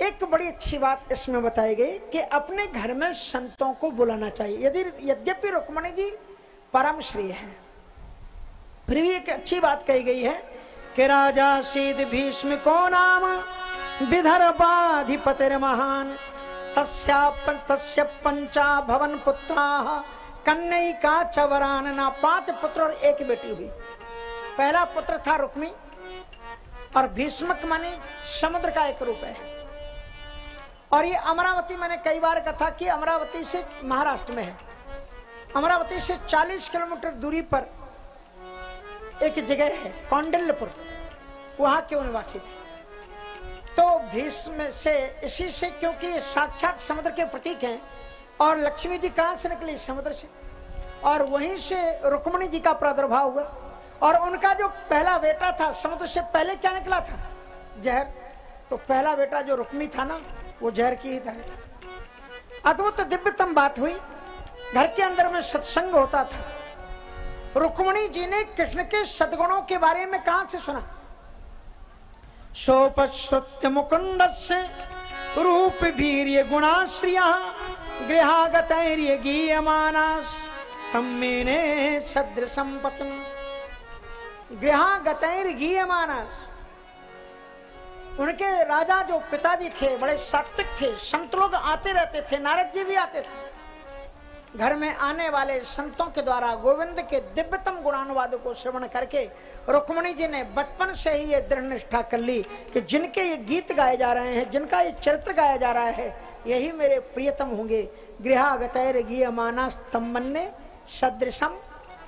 एक बड़ी अच्छी बात इसमें बताई गई कि अपने घर में संतों को बुलाना चाहिए। यद्यपि रुक्मिणी जी परम श्री है, फिर भी एक अच्छी बात कही गई है कि राजा सीद भीष्म को नाम विदर्भाधिपतिर महान तस्य पंचा भवन पुत्रा कन्यका चवरानना। 5 पुत्र और 1 बेटी हुई। पहला पुत्र था रुक्मी, और भीष्मक माने समुद्र का एक रूप है। और ये अमरावती, मैंने कई बार कहा कि अमरावती से महाराष्ट्र में है। अमरावती से 40 किलोमीटर दूरी पर एक जगह है कौंडिल्यपुर, वहां के निवासी थे। तो भीष्म से इसी से, क्योंकि ये साक्षात समुद्र के प्रतीक हैं, और लक्ष्मी जी कहां से निकली? समुद्र से, और वहीं से रुक्मिणी जी का प्रादुर्भाव हुआ। और उनका जो पहला बेटा था, समुद्र से पहले क्या निकला था? जहर। तो पहला बेटा जो रुक्मी था ना, वो जहर की ही था। अद्भुत दिव्यतम बात हुई। घर के अंदर में सत्संग होता था। रुक्मिणी जी ने कृष्ण के सद्गुणों के बारे में कहां से सुना? सोपश्रुत्य मुकुंदस्य रूप वीर्य गुणाश्रिया गृहागतैर्य गीयमानास तम्मेने सदृशं पतिं। गृहागतैर्य गीयमानास, उनके राजा जो पिताजी थे बड़े सात्विक थे। संत लोग आते रहते थे, नारद जी भी आते थे। घर में आने वाले संतों के द्वारा गोविंद के दिव्यतम गुणानुवाद को श्रवण करके रुक्मिणी जी ने बचपन से ही ये दृढ़ निष्ठा कर ली कि जिनके ये गीत गाए जा रहे हैं, जिनका ये चरित्र गाया जा रहा है, यही मेरे प्रियतम होंगे। गृहागतैर गीयमानास तम्मन्ने सदृशम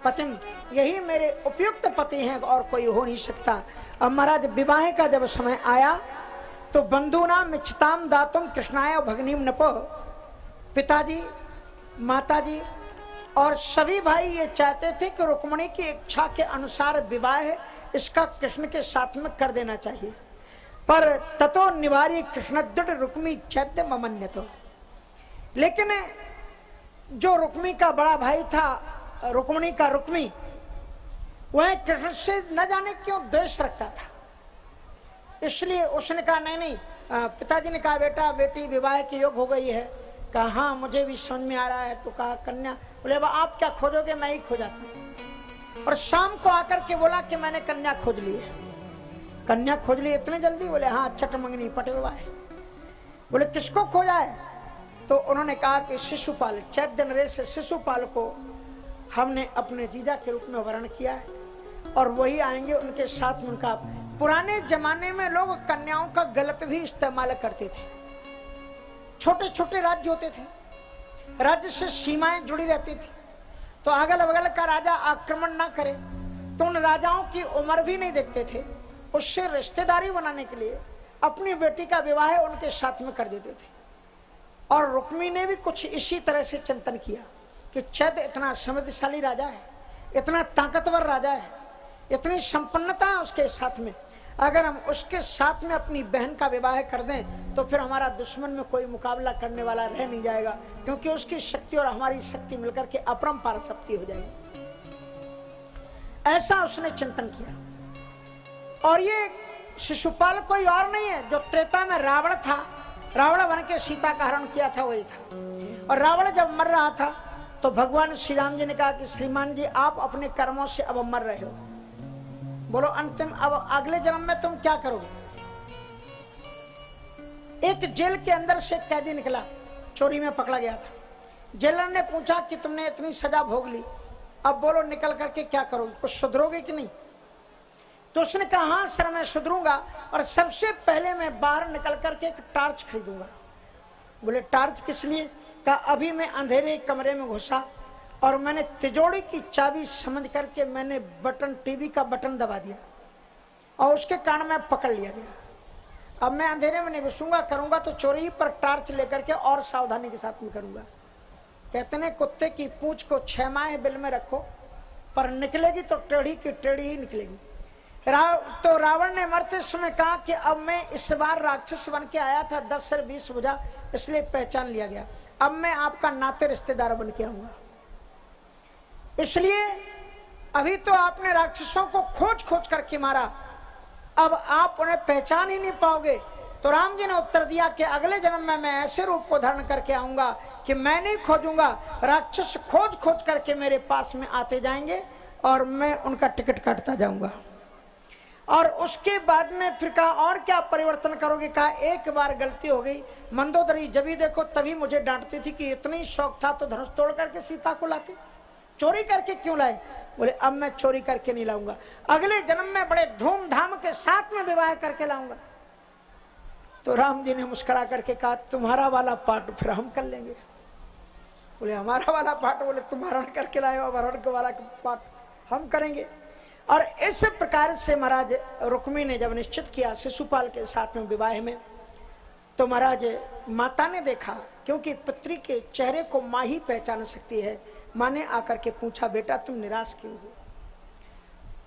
पतिम, यही मेरे उपयुक्त पति हैं और कोई हो नहीं सकता। अब महाराज विवाह का जब समय आया तो बंधुनाम मिच्छताम दातुम कृष्णाय भगनीम नपो, पिताजी, माताजी और सभी भाई ये चाहते थे कि रुक्मिणी की इच्छा के अनुसार विवाह है, इसका कृष्ण के साथ में कर देना चाहिए। पर ततो निवारी कृष्ण दृढ़ रुक्मी चैत्य ममन्यतो। लेकिन जो रुक्मी का बड़ा भाई था, रुक्मिणी का रुक्मी, वह कृष्ण से न जाने क्यों द्वेष रखता था। इसलिए उसने कहा नहीं, पिताजी ने कहा बेटा बेटी विवाह के योग हो गई है। कहा हाँ मुझे भी समझ में आ रहा है। तो कहा कन्या। बोले आप क्या खोजोगे? मैं ही खोजाता हूँ। और शाम को आकर के बोला कि मैंने कन्या खोज ली है। कन्या खोज ली इतने जल्दी? बोले हाँ, छठ मंगनी पट विवाह। बोले किसको खोजा है? तो उन्होंने कहा कि शिशुपाल, चैत्य नरेश शिशुपाल को हमने अपने जीजा के रूप में वर्ण किया है और वही आएंगे। उनके साथ में उनका, पुराने जमाने में लोग कन्याओं का गलत भी इस्तेमाल करते थे। छोटे छोटे राज्य होते थे, राज्य से सीमाएं जुड़ी रहती थी, तो अगल बगल का राजा आक्रमण ना करे तो उन राजाओं की उम्र भी नहीं देखते थे। उससे रिश्तेदारी बनाने के लिए अपनी बेटी का विवाह उनके साथ में कर देते थे। और रुक्मी ने भी कुछ इसी तरह से चिंतन किया कि चैद इतना समृद्धशाली राजा है, इतना ताकतवर राजा है, इतनी संपन्नता है उसके साथ में, अगर हम उसके साथ में अपनी बहन का विवाह कर दें तो फिर हमारा दुश्मन में कोई मुकाबला करने वाला रह नहीं जाएगा, क्योंकि उसकी शक्ति और हमारी शक्ति मिलकर के अपरंपार शक्ति हो जाएगी। ऐसा उसने चिंतन किया। और ये शिशुपाल कोई और नहीं है, जो त्रेता में रावण था, रावण बन के सीता का हरण किया था वही था। और रावण जब मर रहा था तो भगवान श्री राम जी ने कहा कि श्रीमान जी आप अपने कर्मों से अब मर रहे हो, बोलो अंतिम अब अगले जन्म में तुम क्या करोगे। एक जेल के अंदर से कैदी निकला, चोरी में पकड़ा गया था। जेलर ने पूछा कि तुमने इतनी सजा भोग ली, अब बोलो निकल करके क्या करोगे, कुछ सुधरोगे कि नहीं। तो उसने कहा हाँ सर मैं सुधरूंगा, और सबसे पहले मैं बाहर निकल करके एक टार्च खरीदूंगा। बोले टार्च किस लिए? कहा अभी मैं अंधेरे कमरे में घुसा और मैंने तिजोरी की चाबी समझ करके मैंने बटन, टीवी का बटन दबा दिया और उसके कारण मैं पकड़ लिया गया। अब मैं अंधेरे में नहीं घुसूंगा, करूंगा तो चोरी पर टार्च लेकर के और सावधानी के साथ में करूंगा। कहते हैं कुत्ते की पूंछ को 6 माह बिल में रखो, पर निकलेगी तो टेढ़ी की टेढ़ी ही निकलेगी। तो रावण ने मरते समय कहा कि अब मैं इस बार राक्षस बन के आया था, 10 सिर 20 भुजा, इसलिए पहचान लिया गया। अब मैं आपका नाते रिश्तेदार बन के आऊंगा। इसलिए अभी तो आपने राक्षसों को खोज खोज करके मारा, अब आप उन्हें पहचान ही नहीं पाओगे, तो राम जी ने उत्तर दिया कि अगले जन्म में मैं ऐसे रूप को धारण करके आऊंगा कि मैं नहीं खोजूंगा, राक्षस खोज खोज करके मेरे पास में आते जाएंगे और मैं उनका टिकट काटता जाऊंगा। और उसके बाद में फिर कहा और क्या परिवर्तन करोगे? कहा एक बार गलती हो गई, मंदोदरी जब भी देखो तभी मुझे डांटती थी कि इतनी शौक था तो धनुष तोड़ करके सीता को लाते, चोरी करके क्यों लाए? बोले अब मैं चोरी करके नहीं लाऊंगा, अगले जन्म में बड़े धूमधाम के साथ में विवाह करके लाऊंगा। तो राम जी ने मुस्कुरा करके कहा तुम्हारा वाला पाठ फिर हम कर लेंगे। बोले हमारा वाला पाठ? बोले तुम हरण करके लाए हो, हरण के वाला पाठ हम करेंगे। और इस प्रकार से महाराज रुक्मी ने जब निश्चित किया शिशुपाल के साथ में विवाह में, तो महाराज माता ने देखा, क्योंकि पुत्री के चेहरे को माँ ही पहचान सकती है, माँ ने आकर के पूछा बेटा तुम निराश क्यों हो?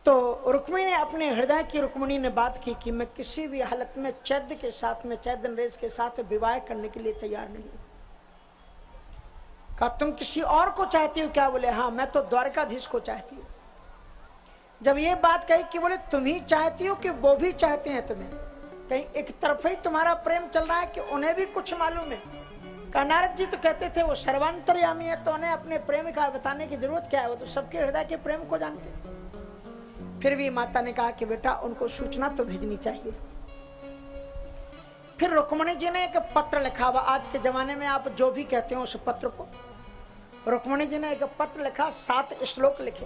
तो रुक्मी ने अपने हृदय की रुक्मिणी ने बात की कि मैं किसी भी हालत में चैद्य के साथ में, चैद्य नरेश के साथ विवाह करने के लिए तैयार नहीं हूं। कहा तुम किसी और को चाहती हो क्या? बोले हाँ मैं तो द्वारकाधीश को चाहती हूँ। जब ये बात कही कि बोले तुम ही चाहती हो कि वो भी चाहते हैं तुम्हें? कहीं एक तरफ ही तुम्हारा प्रेम चल रहा है कि उन्हें भी कुछ मालूम है? कहा नारद जी तो कहते थे वो सर्वांतर्यामी है, तो उन्हें अपने प्रेम का बताने की जरूरत क्या है, वो तो सबके हृदय के प्रेम को जानते हैं। फिर भी माता ने कहा कि बेटा उनको सूचना तो भेजनी चाहिए। फिर रुक्मिणी जी ने एक पत्र लिखा हुआ, आज के जमाने में आप जो भी कहते हो उस पत्र को, रुक्मिणी जी ने एक पत्र लिखा, 7 श्लोक लिखे।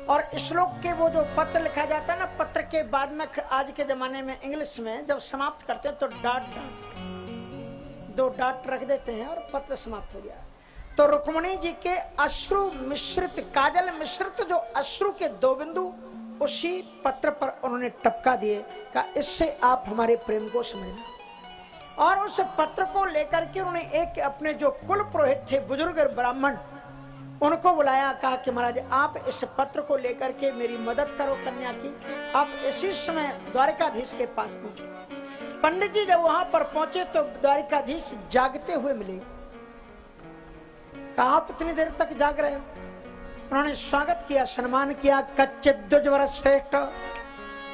और श्लोक के वो जो पत्र लिखा जाता है ना, पत्र के बाद में आज के जमाने में इंग्लिश में जब समाप्त करते हैं तो डाट 2 डाट रख देते हैं और पत्र समाप्त हो गया। तो रुक्मिणी जी के अश्रु मिश्रित, काजल मिश्रित जो अश्रु के 2 बिंदु उसी पत्र पर उन्होंने टपका दिए। का इससे आप हमारे प्रेम को समझना। और उस पत्र को लेकर के उन्होंने एक अपने जो कुल पुरोहित थे, बुजुर्ग ब्राह्मण, उनको बुलाया। कहा कि महाराज आप इस पत्र को लेकर के मेरी मदद करो कन्या की। आप इसी समय द्वारकाधीश के पास पहुंचे। पंडित जी जब वहां पर पहुंचे तो द्वारकाधीश जागते हुए मिले। कहा आप इतनी देर तक जाग रहे हो? उन्होंने स्वागत किया, सम्मान किया। कच्चित द्विजवर श्रेष्ठ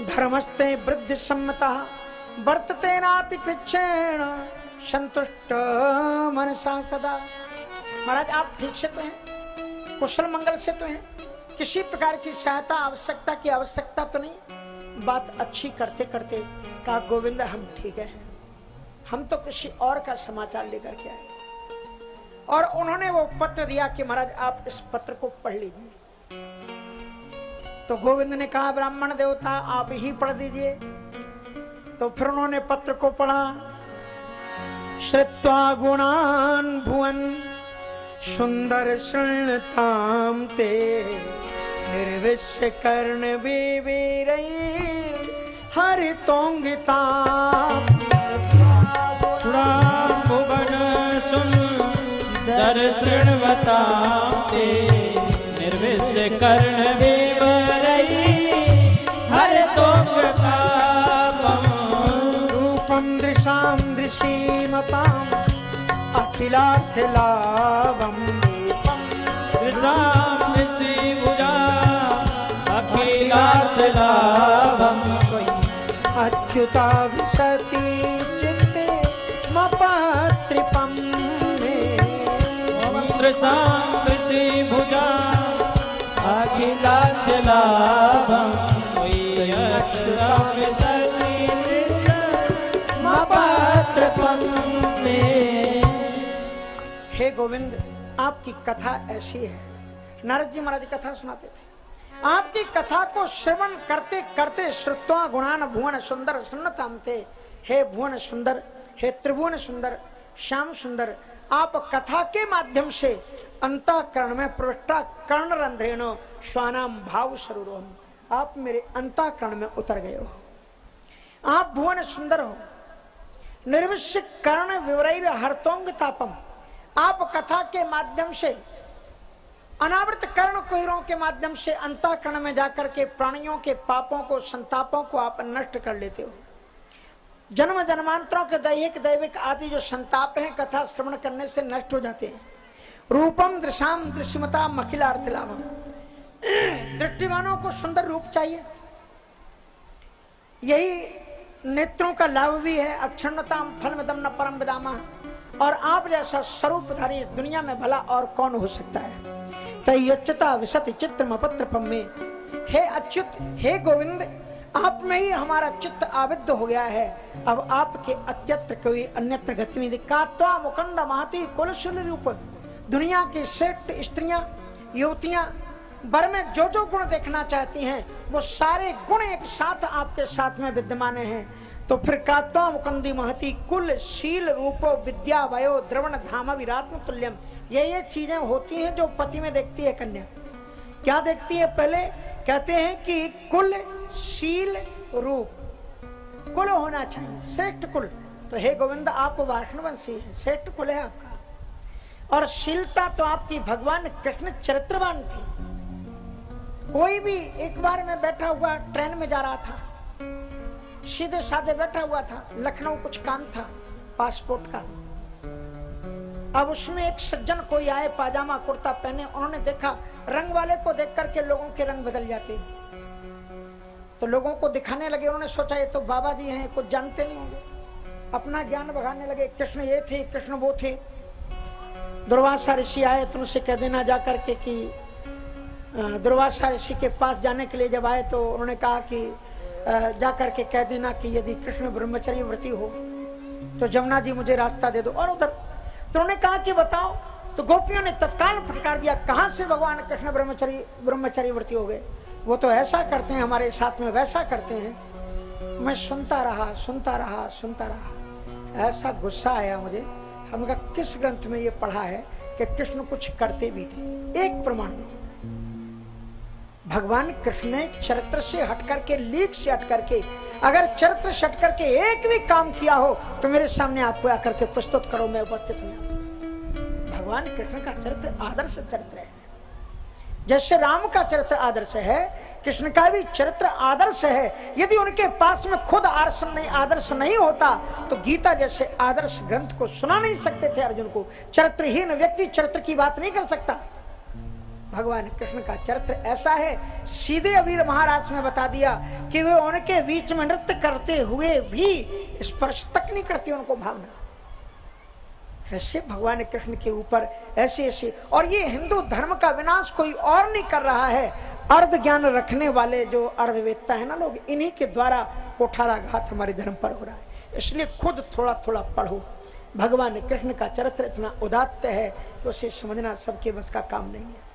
धर्मस्ते वृद्धि सम्मता वर्तते नाति कृच्छेण संतुष्ट मनसा सदा। महाराज आप ठीक से तो हैं, कुशल मंगल से तो हैं, किसी प्रकार की सहायता आवश्यकता की आवश्यकता तो नहीं? बात अच्छी करते करते कहा गोविंद हम ठीक है, हम तो किसी और का समाचार लेकर के आए। और उन्होंने वो पत्र दिया कि महाराज आप इस पत्र को पढ़ लीजिए। तो गोविंद ने कहा ब्राह्मण देवता आप ही पढ़ दीजिए। तो फिर उन्होंने पत्र को पढ़ा। श्रुत्वा गुणान भुवन सुंदर शृण्वताम ते निर्विश्य कर्ण विवीरै हरितोंगिता। शृण्वतां ते निर्विश्य कर्ण विवरै हरितोंगिताम्। रूपं दृशां दृशीमताम् अखिलार्थलाभम्। दृशां दृशिभुजा अखिलार्थलाभम्। अच्युता विशति चित्ते मपत्रिपम्। दृशां दृशिभुजा अखिलार्थलाभम्। अच्युता विशति चित्ते मपत्रिपम्। हे गोविंद आपकी कथा ऐसी है। नारद जी महाराज कथा सुनाते थे। आपकी कथा को श्रवण करते करते श्रुत्वा गुणान भुवन सुंदर सुन्नताम थे। हे भुवन सुंदर, हे त्रिभुवन सुंदर, श्याम सुंदर, आप कथा के माध्यम से अंतःकरण में प्रविष्टा कर्ण रंध्रेण श्वानाम भाव सरोरोहम, आप मेरे अंतःकरण में उतर गए हो। आप भुवन सुंदर हो, निर्विश्य कर्ण विवरैर हरतोंग तापम, आप कथा के माध्यम से अनावृत कर्ण कुहरों के माध्यम से अंतःकरण में जाकर के प्राणियों के पापों को, संतापों को आप नष्ट कर लेते हो। जन्म जन्मांतरों के दैहिक दैविक आदि जो संताप हैं कथा श्रवण करने से नष्ट हो जाते हैं। रूपम दृशाम दृश्यमता अखिलार्थ लाभम, दृष्टिवानों को सुंदर रूप चाहिए। यही नेत्रों का लाभ भी है, अक्षुण्णताम फलमिदं न परम विदामः, और आप जैसा स्वरूपधारी इस दुनिया में भला और कौन हो सकता है। तई अच्युता विशति चित्तमपत्रपम में, हे अच्युत, हे गोविंद, आप में ही हमारा चित्त आबद्ध हो गया है। अब आपके अत्यत्र कोई अन्यत्र गति नहीं दिखा। त्वा मुकुंद महति कुलशूल रूप, दुनिया की श्रेष्ठ स्त्रियां, युवतियां वर में जो जो गुण देखना चाहती हैं, वो सारे गुण एक साथ आपके साथ में विद्यमान हैं। तो फिर कात्वा मुकुंदी महति कुल शील रूपो विद्या वयो द्रवण धाम विरात्म तुल्यम, ये चीजें होती हैं जो पति में देखती है कन्या। क्या देखती है? पहले कहते हैं कि कुल शील रूप, कुल होना चाहिए, श्रेष्ठ कुल। तो हे गोविंद, आप वाष्णवंशी हैं, श्रेष्ठ कुल है आपका। और शीलता तो आपकी भगवान कृष्ण चरित्रवान थी। कोई भी, एक बार मैं बैठा हुआ ट्रेन में जा रहा था, सीधे साधे बैठा हुआ था, लखनऊ कुछ काम था पासपोर्ट का। अब उसमें एक सज्जन कोई आए, पाजामा कुर्ता पहने, उन्होंने देखा, रंग वाले को देख करके लोगों के रंग बदल जाते हैं, तो लोगों को दिखाने लगे। उन्होंने सोचा ये तो बाबा जी हैं, कुछ जानते नहीं होंगे, अपना ज्ञान बढ़ाने लगे। कृष्ण ये थे, कृष्ण वो थे। दुर्वासा ऋषि आए तो उनसे कह देना जा करके कि दुर्वासा ऋषि के पास जाने के लिए जब आए तो उन्होंने कहा कि जा करके कह देना कि यदि कृष्ण ब्रह्मचर्य व्रती हो तो जमुना जी मुझे रास्ता दे दो। और उधर तो उन्होंने कहा कि बताओ, तो गोपियों ने तत्काल फटकार दिया, कहां से भगवान कृष्ण ब्रह्मचर्य व्रती हो गए, वो तो ऐसा करते हैं हमारे साथ में, वैसा करते हैं। मैं सुनता रहा, ऐसा गुस्सा आया मुझे। हमने कहा किस ग्रंथ में ये पढ़ा है कि कृष्ण कुछ करते भी थे? एक प्रमाण नहीं। भगवान कृष्ण ने चरित्र से हट करके, लीक से हट करके, अगर चरित्र से हट करके एक भी काम किया हो तो मेरे सामने आपको आकर के प्रस्तुत करो, मैं उपस्थित हूं। भगवान कृष्ण का चरित्र आदर्श चरित्र है। जैसे राम का चरित्र आदर्श है, कृष्ण का भी चरित्र आदर्श है। यदि उनके पास में खुद आदर्श नहीं होता तो गीता जैसे आदर्श ग्रंथ को सुना नहीं सकते थे अर्जुन को। चरित्रहीन व्यक्ति चरित्र की बात नहीं कर सकता। भगवान कृष्ण का चरित्र ऐसा है, सीधे अबीर महाराज में बता दिया कि वे उनके बीच में नृत्य करते हुए भी स्पर्श तक नहीं करती उनको भावना। ऐसे भगवान कृष्ण के ऊपर ऐसे। और ये हिंदू धर्म का विनाश कोई और नहीं कर रहा है, अर्ध ज्ञान रखने वाले जो अर्धवेत्ता है ना लोग, इन्हीं के द्वारा कोठाराघात हमारे धर्म पर हो रहा है। इसलिए खुद थोड़ा थोड़ा पढ़ो। भगवान कृष्ण का चरित्र इतना उदात्त है कि उसे समझना सबके बस का काम नहीं है।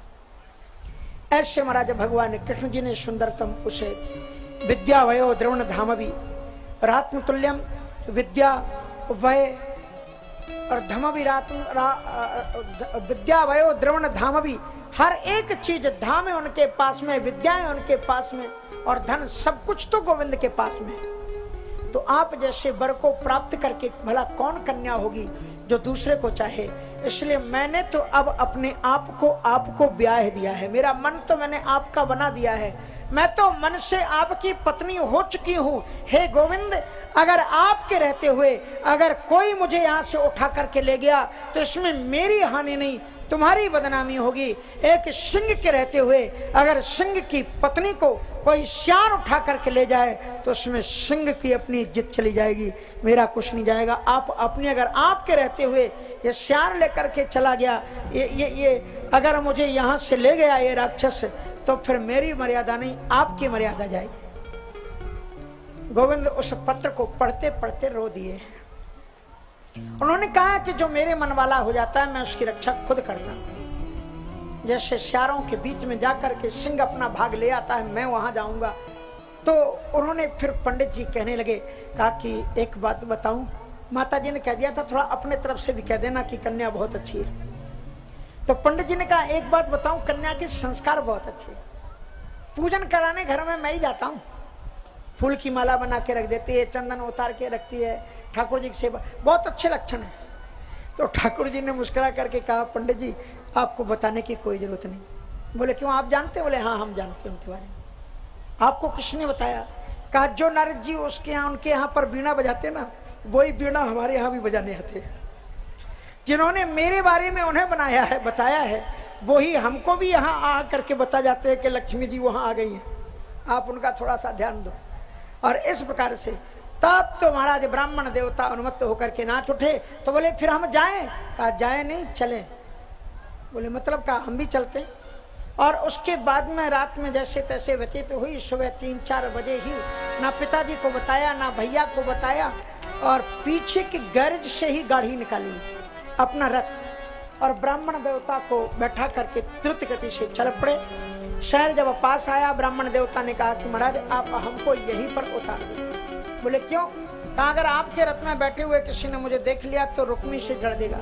ऐसे महाराज भगवान कृष्ण जी ने सुंदरतम उसे विद्या वयो द्रवण धामवी, रात्म तुल्यम, विद्या वय और धमवी, विद्या वयो द्रवण धामवी, हर एक चीज धाम है उनके पास में, विद्या है उनके पास में, और धन सब कुछ तो गोविंद के पास में है। तो आप जैसे वर को प्राप्त करके भला कौन कन्या होगी जो दूसरे को चाहे। इसलिए मैंने तो अब अपने आपको ब्याह दिया है। मेरा मन तो मैंने आपका बना दिया है। मैं तो मन से आपकी पत्नी हो चुकी हूँ। हे गोविंद, अगर आपके रहते हुए अगर कोई मुझे यहाँ से उठा करके ले गया तो इसमें मेरी हानि नहीं, तुम्हारी बदनामी होगी। एक सिंह के रहते हुए अगर सिंह की पत्नी को कोई सियार उठा करके ले जाए तो उसमें सिंह की अपनी इज्जत चली जाएगी, मेरा कुछ नहीं जाएगा। आप अपने अगर आपके रहते हुए ये सियार लेकर के चला गया, ये अगर मुझे यहाँ से ले गया ये राक्षस, तो फिर मेरी मर्यादा नहीं, आपकी मर्यादा जाएगी। गोविंद उस पत्र को पढ़ते पढ़ते रो दिए। उन्होंने कहा कि जो मेरे मन वाला हो जाता है मैं उसकी रक्षा खुद करता हूं। जैसे सियारों के बीच में जाकर के सिंह अपना भाग ले आता है, मैं वहां जाऊंगा। तो उन्होंने फिर पंडित जी कहने लगे, कहा कि एक बात बताऊं, माता जी ने कह दिया था थोड़ा अपने तरफ से भी कह देना कि कन्या बहुत अच्छी है। तो पंडित जी ने कहा एक बात बताऊं, कन्या के संस्कार बहुत अच्छे। पूजन कराने घर में मैं ही जाता हूँ, फूल की माला बना के रख देती है, चंदन उतार के रखती है, ठाकुर जी की सेवा, बहुत अच्छे लक्षण है। तो ठाकुर जी ने मुस्कुरा करके कहा, पंडित जी आपको बताने की कोई जरूरत नहीं। बोले क्यों, आप जानते? बोले हाँ हम जानते हैं उनके बारे में। आपको किसने बताया? कहा जो नारद जी उसके यहाँ उनके यहाँ पर बीणा बजाते ना, वही बीणा हमारे यहाँ भी बजाने आते हैं। जिन्होंने मेरे बारे में उन्हें बनाया है, बताया है, वही हमको भी यहाँ आ करके बता जाते हैं कि लक्ष्मी जी वहाँ आ गई हैं, आप उनका थोड़ा सा ध्यान दो। और इस प्रकार से तब तो महाराज ब्राह्मण देवता अनुमत होकर के नाच उठे। तो बोले फिर हम जाएं? कहा जाए नहीं, चलें। बोले मतलब कहा हम भी चलते। और उसके बाद में रात में जैसे तैसे व्यतीत हुई। सुबह 3-4 बजे ही ना पिताजी को बताया ना भैया को बताया, और पीछे की गैरेज से ही गाड़ी निकाली अपना रथ, और ब्राह्मण देवता को बैठा करके द्रुत गति से चल पड़े। शहर जब पास आया, ब्राह्मण देवता ने कहा कि महाराज आप हमको यहीं पर उतार दो। बोले क्यों? कहा अगर आपके रथ में बैठे हुए किसी ने मुझे देख लिया तो रुक्मिणी से जड़ देगा,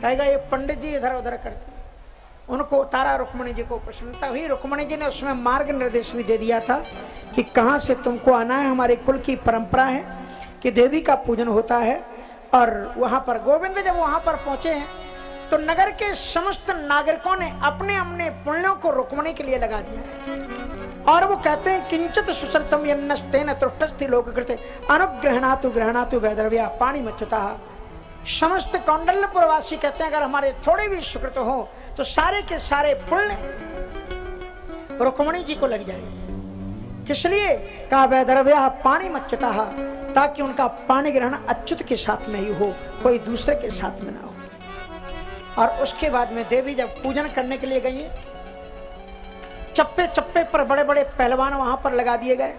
कहेगा ये पंडित जी इधर उधर करते। उनको उतारा, रुक्मिणी जी को प्रसन्नता हुई। रुक्मिणी जी ने उसमें मार्ग निर्देश भी दे दिया था कि कहाँ से तुमको आना है। हमारे कुल की परंपरा है कि देवी का पूजन होता है। और वहां पर गोविंद जब वहां पर पहुंचे हैं तो नगर के समस्त नागरिकों ने अपने अपने पुण्यों को रुक्मिणी के लिए लगा दिया है। और वो कहते हैं किंचित सुश्रुतम यन्नस्तेन तुष्टस्ति लोककृते अनुग्रहणातु ग्रहणातु वैदर्भ्या पाणी मच्युता। समस्त कौंडल्यपुर वासी कहते हैं अगर हमारे थोड़े भी सुकृत हो तो सारे के सारे पुण्य रुक्मिणी जी को लग जाएंगे। किस लिए? कहा वैदर्भ्या पाणी मच्युता, ताकि उनका पानी ग्रहण अच्युत के साथ में ही हो, कोई दूसरे के साथ में ना हो। और उसके बाद में देवी जब पूजन करने के लिए गई, चप्पे चप्पे पर बड़े बड़े पहलवान वहां पर लगा दिए गए।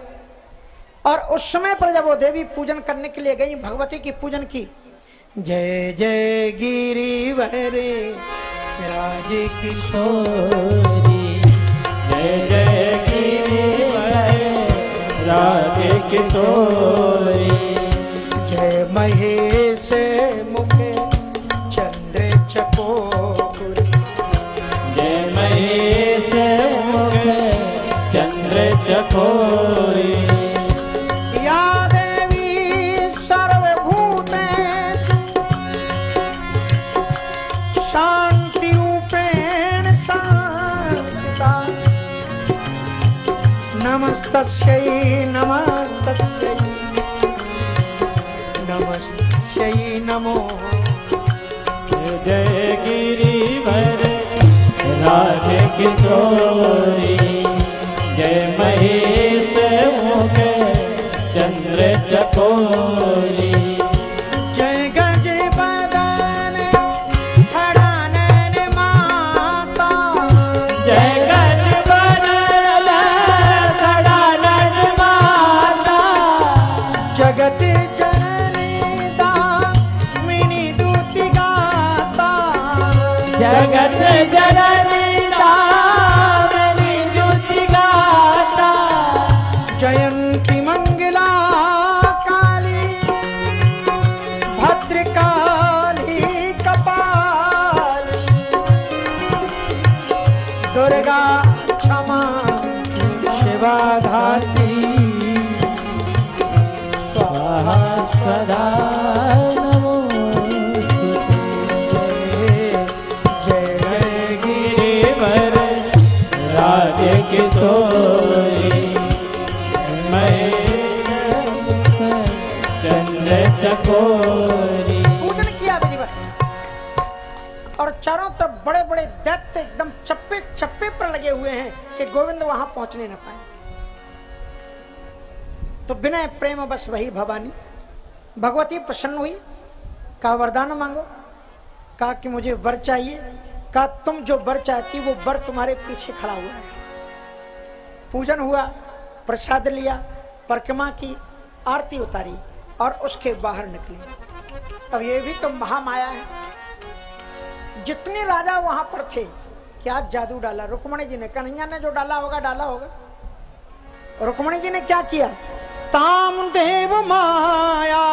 और उस समय पर जब वो देवी पूजन करने के लिए गई, भगवती की पूजन की। जय जय गिरिवर राज किशोरी, जय जय गिरिवर राज किशोरी, जय महेश मुखे चंद्र चकोर, जय महेश मुखे चंद्र चकोरी, या देवी सर्वभूते शांति रूपेण शांता, नमस्तस्यै नमस्तस्यै नमस्तस्यै नमो। जय गिरिवर राज किशोरी, जय महेश मुखे चंद्र चकोरी, जय गज बदन खड़ानन माता, जय गज बदन खड़ानन माता, जगत जननी दामिनी दूति गाता, जगत जननी दामिनी दूति गाता, जयंती मंगला काली भद्रकाली कपाली, दुर्गा क्षमा शिवा धात्री, स्वाहा सदा नमोस्तुते। जय जय गिरिवर राज किशोरी, महेश चंद्र चकोरी। पूजन किया विधिवत। और चारों तरफ बड़े बड़े दैत्य एकदम चप्पे चप्पे पर लगे हुए हैं कि गोविंद वहां पहुंचने न पाए। तो बिना प्रेम बस वही भवानी भगवती प्रसन्न हुई। कहा वरदान मांगो। कहा कि मुझे वर चाहिए। कहा तुम जो वर चाहती वो वर तुम्हारे पीछे खड़ा हुआ है। पूजन हुआ, प्रसाद लिया, परिक्रमा की, आरती उतारी और उसके बाहर निकले। अब ये भी तो महामाया है। जितने राजा वहां पर थे, क्या जादू डाला रुक्मिणी जी ने। कन्हैया ने जो डाला होगा डाला होगा। रुक्मिणी जी ने क्या किया? ताम देव माया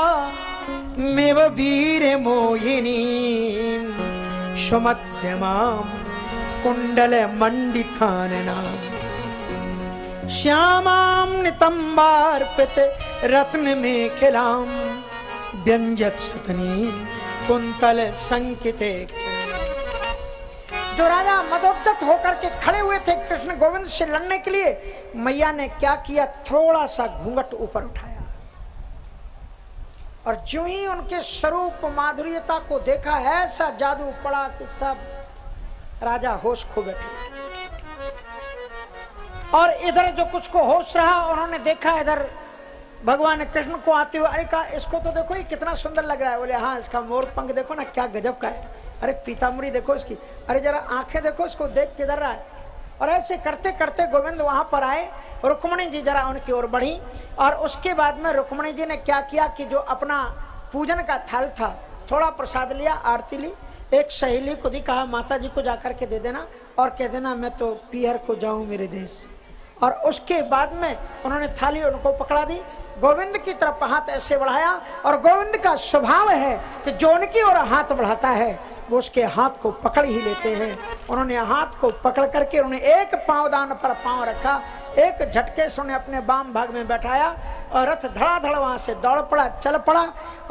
मेव वीर मोहिनी सुमध्यमाम कुंडल मंडितानना श्यामाम नितंबार्पित रत्न में खिलाम व्यंजक सतनी कुंतल संकिते। जो राजा मदोद्दत होकर के खड़े हुए थे कृष्ण गोविंद से लड़ने के लिए, मैया ने क्या किया? थोड़ा सा घूंघट ऊपर उठाया और जो ही उनके स्वरूप माधुर्यता को देखा, ऐसा जादू पड़ा कि सब राजा होश खो बैठे। और इधर जो कुछ को होश रहा, उन्होंने देखा इधर भगवान कृष्ण को आते हुए, अरे कहा इसको तो देखो ये कितना सुंदर लग रहा है। बोले हाँ, इसका मोर पंख देखो ना क्या गजब का है। अरे पीताम्बरी देखो इसकी, अरे जरा आंखें देखो इसको, देख किधर रहा है। और ऐसे करते करते गोविंद वहां पर आए। रुक्मणी जी जरा उनकी ओर बढ़ी और उसके बाद में रुक्मणी जी ने क्या किया कि जो अपना पूजन का थाल था, थोड़ा प्रसाद लिया, आरती ली, एक सहेली को दी, कहा माता जी को जाकर के दे देना और कह देना मैं तो पीहर को जाऊं मेरे देश। और उसके बाद में उन्होंने थाली उनको पकड़ा दी, गोविंद की तरफ हाथ ऐसे बढ़ाया। और गोविंद का स्वभाव है कि जो उनकी ओर हाथ बढ़ाता है वो उसके हाथ को पकड़ ही लेते हैं। उन्होंने हाथ को पकड़ करके उन्होंने एक पांवदान पर पांव रखा, एक झटके से उन्हें अपने बाम भाग में बैठाया और रथ धड़ाधड़ वहां से दौड़ पड़ा, चल पड़ा।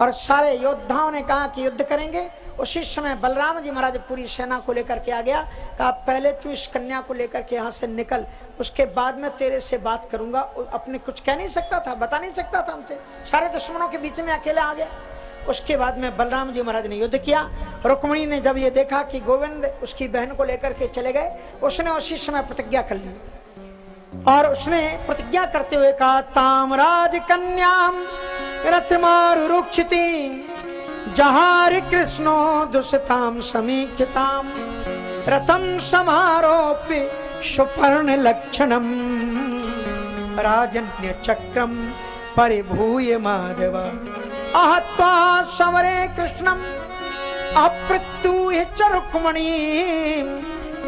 और सारे योद्धाओं ने कहा कि युद्ध करेंगे। उसी समय बलराम जी महाराज पूरी सेना को लेकर के आ गया। कहा पहले तू इस कन्या को लेकर के यहाँ से निकल, उसके बाद में तेरे से बात करूंगा। अपने कुछ कह नहीं सकता था, बता नहीं सकता था हमसे, सारे दुश्मनों के बीच में अकेला आ गया। उसके बाद में बलराम जी महाराज ने युद्ध किया। रुक्मिणी ने जब ये देखा कि गोविंद उसकी बहन को लेकर के चले गए, उसने उसी समय प्रतिज्ञा कर ली। और उसने प्रतिज्ञा करते हुए कहा तामराज कन्याम रथमारु रुक्षिती जहारि कृष्णो दुष्ताम समीक्षिताम रथम समारोप्य सुपर्ण लक्षणम राजन्य चक्रम परिभूय माधव आहत्वा समरे कृष्णम अप्रत्यूह च रुक्मणी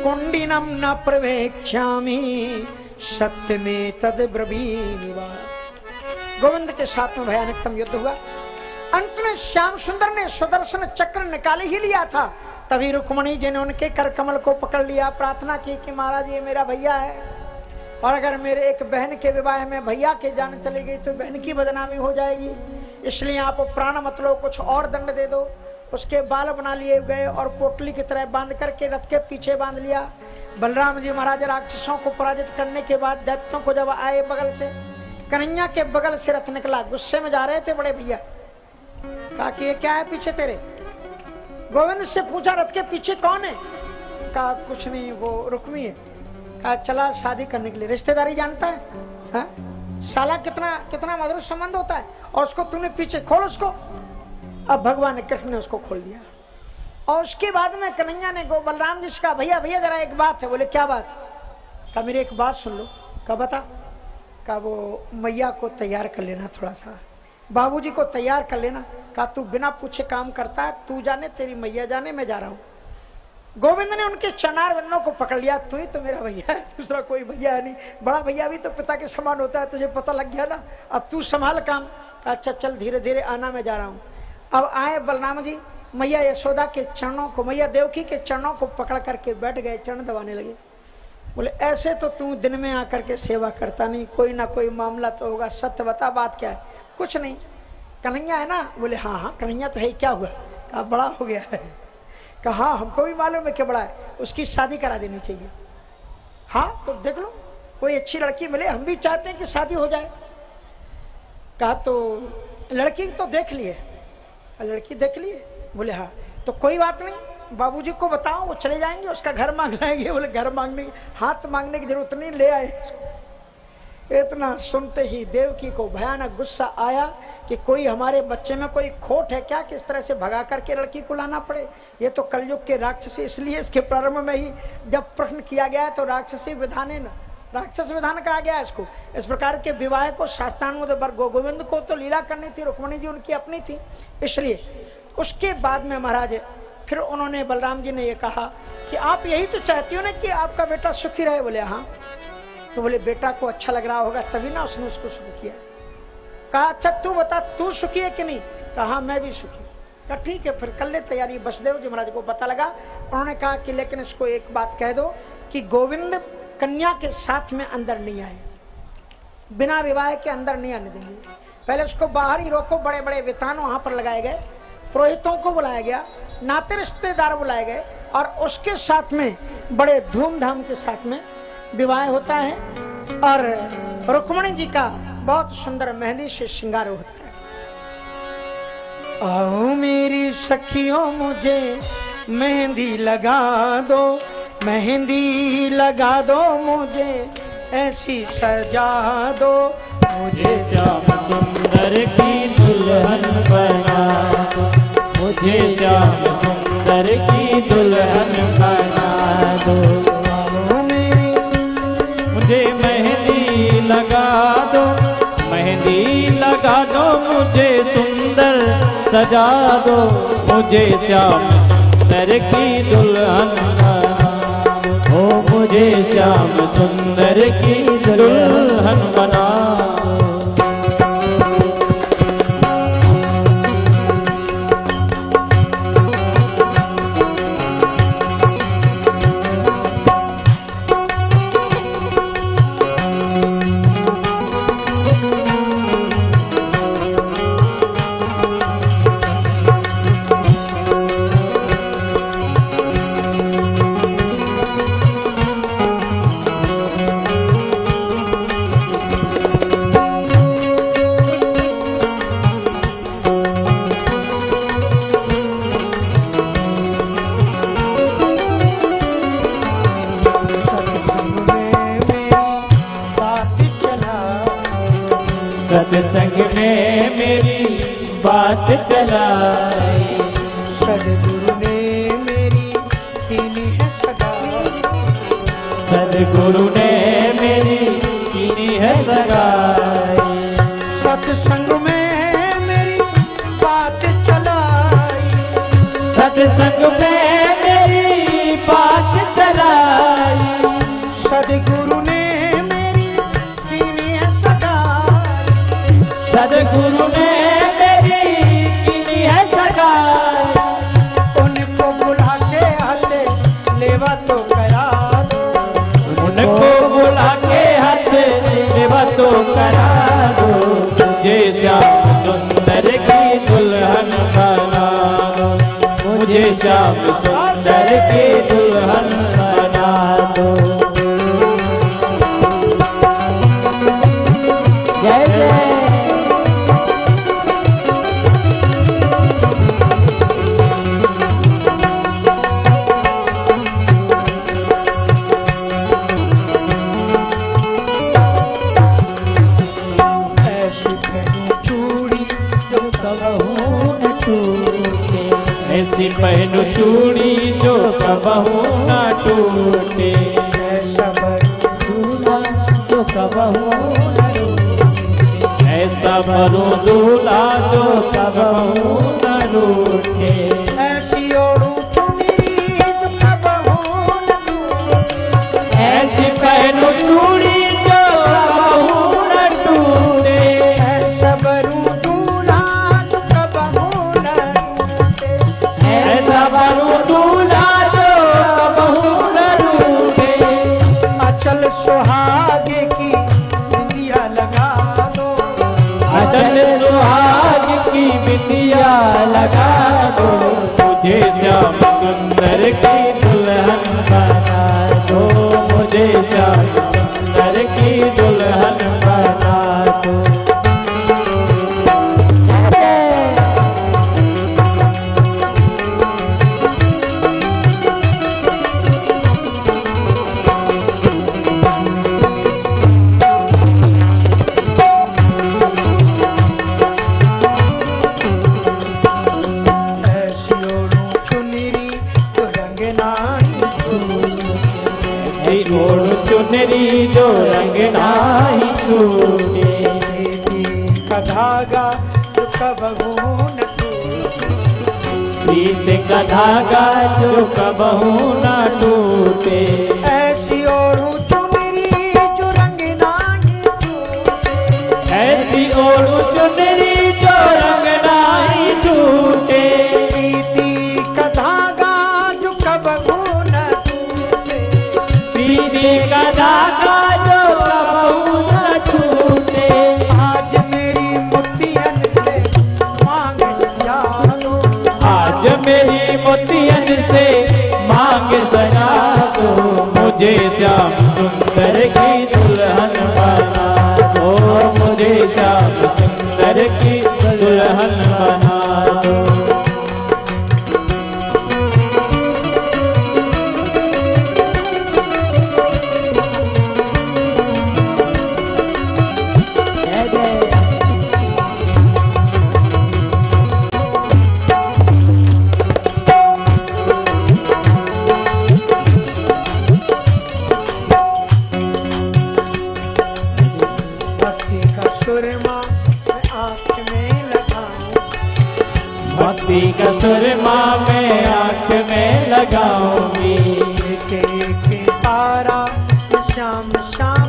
कुंडिनम न प्रवेक्ष्यामि सत्य में तद ब्रवीमि। गोविंद के साथ में भयानकतम युद्ध हुआ। अंत में श्याम सुंदर ने सुदर्शन चक्र निकाले ही लिया था, तभी रुक्मणी जी ने उनके कर कमल को पकड़ लिया, प्रार्थना की कि महाराज ये मेरा भैया है और अगर मेरे एक बहन के विवाह में भैया के जान चली गई तो बहन की बदनामी हो जाएगी, इसलिए आप प्राण मत लो, कुछ और दंड दे दो। उसके बाल बना लिए गए और पोटली की तरह बांध करके रथ के पीछे बांध लिया। बलराम जी महाराज राक्षसों को पराजित करने के बाद दैत्यों को जब आए बगल से, कन्हैया के बगल से रथ निकला, गुस्से में जा रहे थे बड़े भैया। कहा कि ये क्या है पीछे तेरे? गोविंद से पूछा रथ के पीछे कौन है? कहा कुछ नहीं, वो रुक्मी है। कहा चला शादी करने के लिए, रिश्तेदारी जानता है हा? साला कितना कितना मधुर संबंध होता है, और उसको तूने पीछे, खोल उसको। अब भगवान कृष्ण ने उसको खोल दिया। और उसके बाद में कन्हैया ने बलराम जी से कहा भैया भैया जरा एक बात है। बोले क्या बात? कहा मेरी एक बात सुन लो। कहा बता। कहा वो मैया को तैयार कर लेना, थोड़ा सा बाबूजी को तैयार कर लेना। कहा तू बिना पूछे काम करता है, तू जाने तेरी मैया जाने, मैं जा रहा हूँ। गोविंद ने उनके चरणार बंदों को पकड़ लिया, तू ही तो मेरा भैया है, दूसरा कोई भैया है नहीं, बड़ा भैया भी तो पिता के समान होता है, तुझे पता लग गया ना, अब तू संभाल काम। अच्छा चल धीरे धीरे आना, मैं जा रहा हूँ। अब आए बलराम जी, मैया यशोदा के चरणों को, मैया देवकी के चरणों को पकड़ करके बैठ गए, चरण दबाने लगे। बोले ऐसे तो तू दिन में आकर के सेवा करता नहीं, कोई ना कोई मामला तो होगा, सत्य बता बात क्या है? कुछ नहीं, कन्हैया है ना? बोले हाँ हाँ कन्हैया तो है, क्या हुआ? कहा बड़ा हो गया है। कहा हाँ हमको भी मालूम है कि बड़ा है, उसकी शादी करा देनी चाहिए। हाँ तो देख लो कोई अच्छी लड़की मिले, हम भी चाहते हैं कि शादी हो जाए। कहा तो लड़की तो देख लिए? लड़की देख लिए? बोले हाँ। तो कोई बात नहीं, बाबूजी को बताओ, वो चले जाएंगे, उसका घर मांग लाएंगे। बोले घर मांगने, हाथ मांगने की जरूरत नहीं, ले आए। इतना सुनते ही देवकी को भयानक गुस्सा आया कि कोई हमारे बच्चे में कोई खोट है क्या, किस तरह से भगा करके लड़की को लाना पड़े। ये तो कलयुग के राक्षसी, इसलिए इसके प्रारंभ में ही जब प्रश्न किया गया तो राक्षसी विधान, राक्षस विधान कहा गया इसको। इस प्रकार के विवाह को शास्त्रानुमोद गोविंद को तो लीला करनी थी, रुक्मिणी जी उनकी अपनी थी, इसलिए। उसके बाद में महाराज फिर उन्होंने, बलराम जी ने ये कहा कि आप यही तो चाहती हो ना कि आपका बेटा सुखी रहे? बोले हाँ। तो बोले बेटा को अच्छा लग रहा होगा तभी ना उसने उसको सुखी किया। कहा अच्छा तू बता, तू सुखी है कि नहीं? कहा मैं भी सुखी। कहा ठीक है फिर कर ले तैयारी। बसदेव जी महाराज को पता लगा, उन्होंने कहा कि लेकिन इसको एक बात कह दो कि गोविंद कन्या के साथ में अंदर नहीं आए, बिना विवाह के अंदर नहीं आने देंगे। पहले उसको बाहर ही रोको। बड़े बड़े विद्वान वहां पर लगाए गए, पुरोहितों को बुलाया गया, नाते रिश्तेदार बुलाए गए और उसके साथ में बड़े धूमधाम के साथ में विवाह होता है। और रुक्मिणी जी का बहुत सुंदर मेहंदी से श्रृंगार होता है। आओ मेरी सखियों मुझे मेहंदी लगा दो, मेहंदी लगा दो मुझे, ऐसी सजा दो मुझे श्याम सुंदर सुंदर की दुल्हन बना दो, मुझे श्याम सुंदर की दुल्हन बना दो। मुझे मेहंदी लगा दो, मेहंदी लगा दो, मुझे सुंदर सजा दो, मुझे श्याम सुंदर की दुल्हन बना दो, ओ मुझे श्याम सुंदर की दुल्हन बना दो। सत्संग में मेरी बात चलाई, सदगुरु ने मेरी कीनी है सगा, सदगुरु ने मेरी कीनी है सगाई। सत्संग में मेरी बात चलाई, सत्संग में मेरी बात चलाई, सदगुरु ने मेरी कीनी है सगा, सदगुरु ने मेरी कीनी है सगाई। उनको बुला के हाथे लेवा तो करा दो, उनको बुला के हाथ लेवा तो करा दो, मुझे श्याम सुंदर की दुल्हन बना दो, मुझे श्याम सुंदर की दुल्हन बना दो। जय जय ऐसी पहनो चूड़ी जो कबहू न टूटे, ऐसा दूल्हा जो कबहू न टूटे, ऐसा भरो दूल्हा जो कबहू न टूटे। ऐसी ओढ़ू चुनरी जो कबहू न टूटे, ऐसी पहनो चूड़ी जो कबहू न टूटे, ऐसा भरू दूल्हा जो कबहू न टूटे, ऐसा भरो दूल्हा जो कबहू न टूटे। अचल सुहागे की बिंदिया लगा दो, अटल सुहाग की बिंदिया लगा दो, मुझे श्याम सुंदर की दुल्हन बना दो, मुझे श्याम सुंदर की दुल्हन बना दो। ऐसी ओढ़ू चुनरी जो रंग नाई ऐसी ओढ़ चुनरी जो रंग नाई छूटे, का धागा जो कबहू न टूटे, प्रीत का धागा जो कबहू न टूटे। ऐसी ओढ़ू चुनरी जो रंग नाई टूटे, ऐसी ओढ़ चुनरी जो रंग नाई टूटे, प्रीति का धागा जो कबहू न टूटे, प्रीति का धागा जो कबहू न टूटे। आज मेरी मोतियन से मांग सजा दो, आज मेरी मोतियन से मांग सजा दो, मुझे श्याम सुंदर की दुल्हन बना दो, मुझे श्याम सुंदर की दुल्हन बना दो। भक्ति का सुरमा मैं आँख में लगाऊंगी। एक एक तारा श्याम श्याम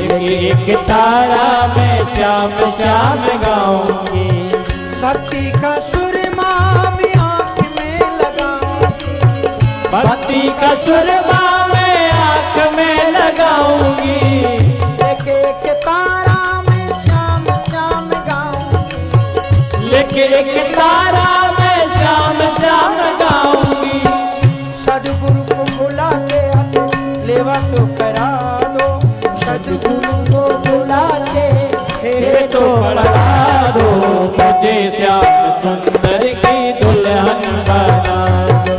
एक तारा मैं श्याम श्याम गाऊंगी। भक्ति का सुरमा भी आँख में लगाऊंगी। भक्ति का सुरमा मैं आँख में लगाऊंगी। एक एक तारा मैं श्याम श्याम गाऊंगी। एक तारा मैं श्याम श्याम गाऊंगी। सदगुरु को बुला के लेवा तो करा दो। सदगुरु को बुला के हे तो बढ़ा दो। मुझे श्याम सुंदर की दुल्हन बना दो।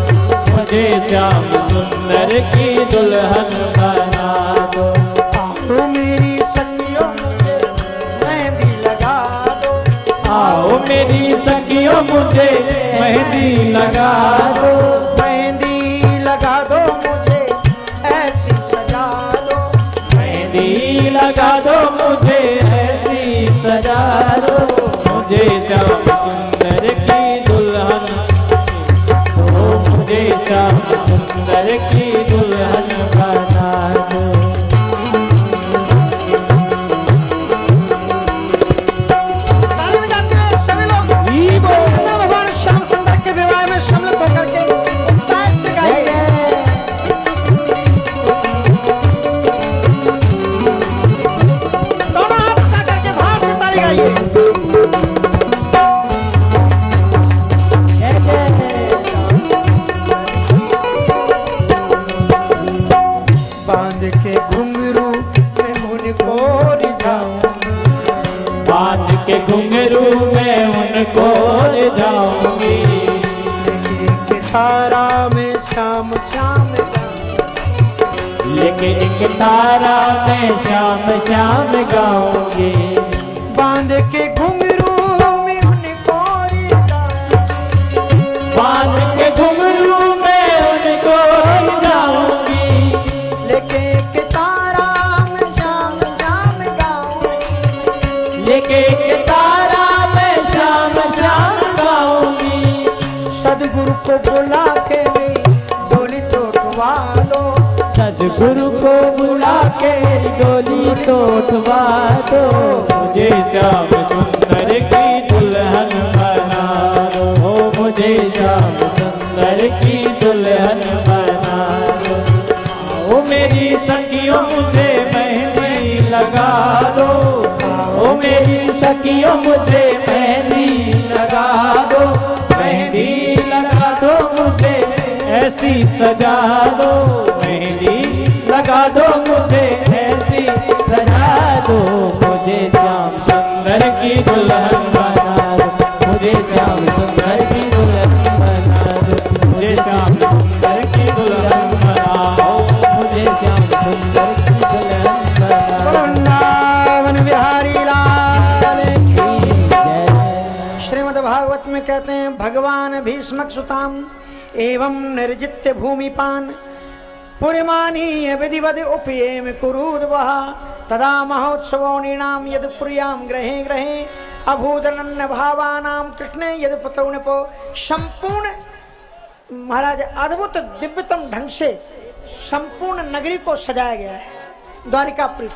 मुझे श्याम सुंदर की दुल्हन बना दो। तो मेरी सखियों मुझे मेहंदी लगा दो। आओ मेरी सखियों मुझे मेहंदी लगा दो। मेहंदी लगा दो मुझे ऐसी सजा दो। मेहंदी लगा दो मुझे ऐसी सजा दो। मुझे श्याम सुंदर की दुल्हन दो। मुझे श्याम सुंदर की दुल्हन बना दो। ताली बजाते हैं सभी लोग। भगवान श्याम सुंदर के विवाह में सम्मिलित होकर के उत्साह से गाइए। दोनों हाथ उठा करके भाव से ताली गाइए। बांध के घुंघरू में उनको रिझाऊं। बांध के घुंघरू में उनको रिझाऊंगी। एक तारा में श्याम श्याम गाऊं। लेके एक तारा मैं श्याम श्याम गाऊंगी। बांध के घुंघरू में उनको रिझाऊं। बांध के घुंघरू में उनको रिझाऊंगी। लेके एक तारा में श्याम श्याम गाऊं। लेके एक तारा मैं श्याम श्याम गाऊंगी। सदगुरु को बुला के डोली तो उठवा दो। सदगुरु को बुला के डोली तो उठवा दो। मुझे श्याम सुंदर की दुल्हन बना दो। मुझे श्याम सुंदर की दुल्हन बना दो। ओ मेरी सखियों मुझे मेहंदी लगा दो। ओ मेरी सखियों मुझे मेहंदी लगा दो। मेहंदी लगा दो मुझे ऐसी सजा दो। मेहंदी लगा दो मुझे ऐसी सजा दो। मुझे श्याम सुंदर की दुल्हन बना दो। मुझे श्याम सुंदर की दुल्हन बना दो। मुझे श्याम सुंदर की दुल्हन बनाओ। मुझे श्याम सुंदर की दुल्हन बनाओ। वृंदावन बिहारी लाल की जय। श्रीमद् भागवत में कहते हैं भगवान भीष्मक सुताम एवं निर्जित्य भूमिपान पुरिमानीय विधिवद उपयेम कुरुद्वः तदा महोत्सवो नृणाम यद पुर्याम ग्रहे ग्रहे अभूदनन्य भावानां कृष्णे यद पतौ नृपो। संपूर्ण महाराज अद्भुत दिव्यतम ढंग से संपूर्ण नगरी को सजाया गया है द्वारिकापुरी।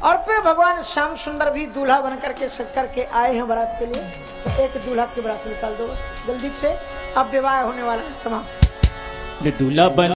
और फिर भगवान श्याम सुंदर भी दूल्हा बन करके सज करके आए हैं बारात के लिए। तो एक दूल्हा की बारात निकाल दो जल्दी से। अब विवाह होने वाला है समाप्त। दूल्हा बन